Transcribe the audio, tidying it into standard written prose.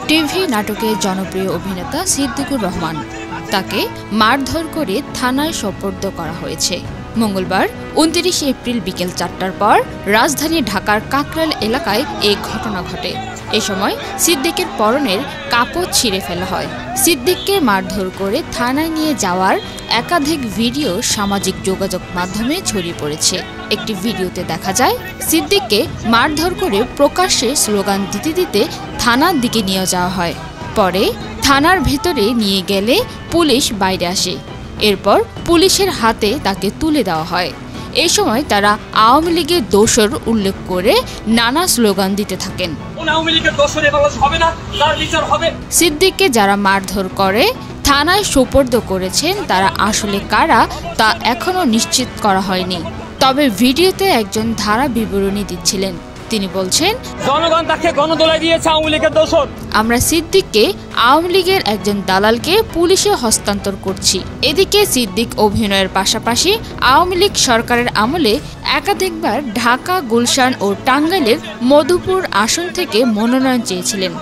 TV নাটকের জনপ্রিয় অভিনেতা সিদ্দিকুর রহমান তাকে মারধর করে থানায় সোপর্দ করা হয়েছে। মঙ্গলবার ২৯ এপ্রিল বিকেল ৪টার পর রাজধানী ঢাকার কাকরাইল এলাকায় এই ঘটনা ঘটে। এ সময় সিদ্দিকের পরনের কাপড় ছিঁড়ে ফেলা হয়। সিদ্দিককে মারধর করে থানায় নিয়ে যাওয়ার একাধিক ভিডিও সামাজিক যোগাযোগ মাধ্যমে ছড়িয়ে পড়েছে। একটি ভিডিওতে দেখা যায় সিদ্দিককে মারধর করে প্রকাশ্যে স্লোগান দিতে দিতে থানার দিকে নিয়ে যাওয়া হয়। পরে থানার ভেতরে নিয়ে গেলে পুলিশ বাইরে আসে। এরপর পুলিশের হাতে তাকে তুলে দেওয়া হয়। এই সময় তারা আওয়ামী লীগের দোসর উল্লেখ করে নানা স্লোগান দিতে থাকেন। সিদ্দিককে যারা মারধর করে থানায় সোপর্দ করেছেন তারা আসলে কারা তা এখনো নিশ্চিত করা হয়নি। তবে ভিডিওতে একজন ধারা বিবরণী দিচ্ছিলেন। তিনি বলছেন, জনগণ তাকে গণদোলাই দিয়েছে আওয়ামী লীগের দোসর। আমরা সিদ্দিককে আওয়ামী লীগের একজন দালালকে পুলিশে হস্তান্তর করছি। এদিকে সিদ্দিক অভিনয়ের পাশাপাশি আওয়ামী লীগ সরকারের আমলে একাধিকবার ঢাকা, গুলশান ও টাঙ্গাইলের মধুপুর আসন থেকে মনোনয়ন চেয়েছিলেন।